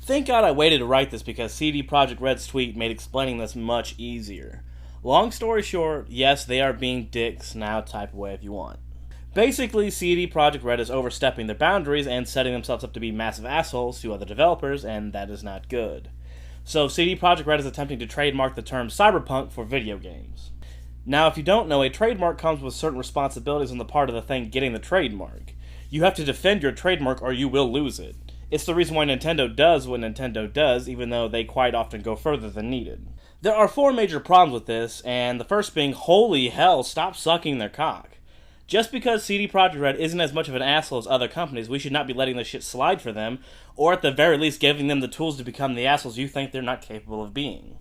Thank God I waited to write this because CD Projekt Red's tweet made explaining this much easier. Long story short, yes, they are being dicks, now type away if you want. Basically, CD Projekt Red is overstepping their boundaries and setting themselves up to be massive assholes to other developers, and that is not good. So CD Projekt Red is attempting to trademark the term cyberpunk for video games. Now, if you don't know, a trademark comes with certain responsibilities on the part of the thing getting the trademark. You have to defend your trademark or you will lose it. It's the reason why Nintendo does what Nintendo does, even though they quite often go further than needed. There are 4 major problems with this, and the first being, holy hell, stop sucking their cock. Just because CD Projekt Red isn't as much of an asshole as other companies, we should not be letting this shit slide for them, or at the very least giving them the tools to become the assholes you think they're not capable of being.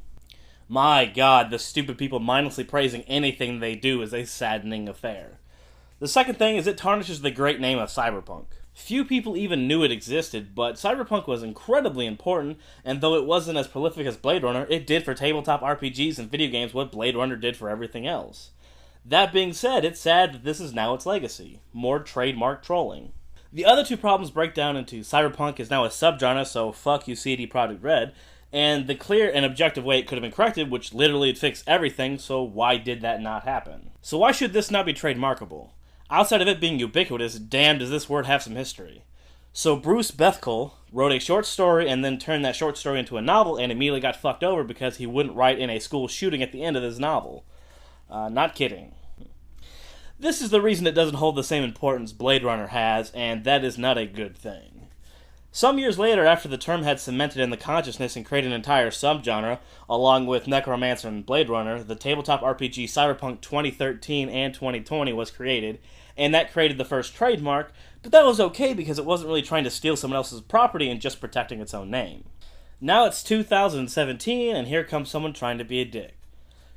My god, the stupid people mindlessly praising anything they do is a saddening affair. The second thing is it tarnishes the great name of Cyberpunk. Few people even knew it existed, but Cyberpunk was incredibly important, and though it wasn't as prolific as Blade Runner, it did for tabletop RPGs and video games what Blade Runner did for everything else. That being said, it's sad that this is now its legacy. More trademark trolling. The other 2 problems break down into Cyberpunk is now a subgenre, so fuck you CD Projekt Red, and the clear and objective way it could have been corrected, which literally would fix everything, so why did that not happen? So why should this not be trademarkable? Outside of it being ubiquitous, damn does this word have some history. So Bruce Bethkel wrote a short story and then turned that short story into a novel and immediately got fucked over because he wouldn't write in a school shooting at the end of his novel. Not kidding. This is the reason it doesn't hold the same importance Blade Runner has, and that is not a good thing. Some years later, after the term had cemented in the consciousness and created an entire subgenre, along with Necromancer and Blade Runner, the tabletop RPG Cyberpunk 2013 and 2020 was created, and that created the first trademark, but that was okay because it wasn't really trying to steal someone else's property and just protecting its own name. Now it's 2017, and here comes someone trying to be a dick.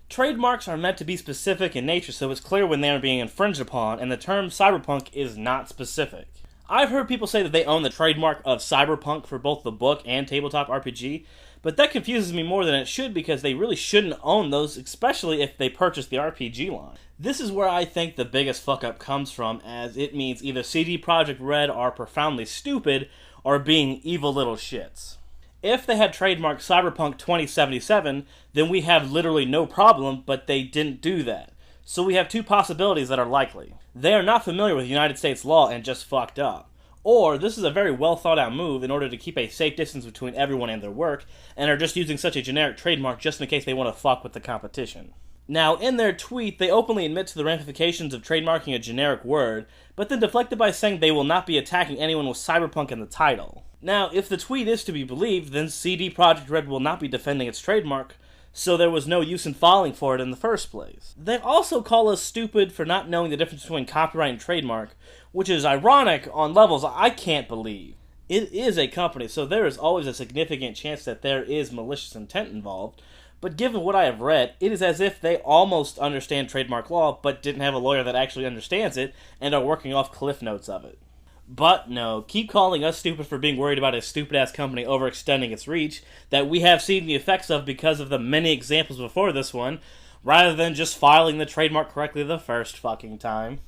Trademarks are meant to be specific in nature, so it's clear when they are being infringed upon, and the term cyberpunk is not specific. I've heard people say that they own the trademark of cyberpunk for both the book and tabletop RPG, but that confuses me more than it should because they really shouldn't own those, especially if they purchase the RPG line. This is where I think the biggest fuck-up comes from, as it means either CD Projekt Red are profoundly stupid or being evil little shits. If they had trademarked Cyberpunk 2077, then we have literally no problem, but they didn't do that. So we have 2 possibilities that are likely. They are not familiar with United States law and just fucked up. Or this is a very well thought out move in order to keep a safe distance between everyone and their work, and are just using such a generic trademark just in case they want to fuck with the competition. Now, in their tweet, they openly admit to the ramifications of trademarking a generic word, but then deflected by saying they will not be attacking anyone with cyberpunk in the title. Now, if the tweet is to be believed, then CD Projekt Red will not be defending its trademark, so there was no use in falling for it in the first place. They also call us stupid for not knowing the difference between copyright and trademark, which is ironic on levels I can't believe. It is a company, so there is always a significant chance that there is malicious intent involved, but given what I have read, it is as if they almost understand trademark law, but didn't have a lawyer that actually understands it, and are working off cliff notes of it. But no, keep calling us stupid for being worried about a stupid-ass company overextending its reach that we have seen the effects of because of the many examples before this one, rather than just filing the trademark correctly the first fucking time.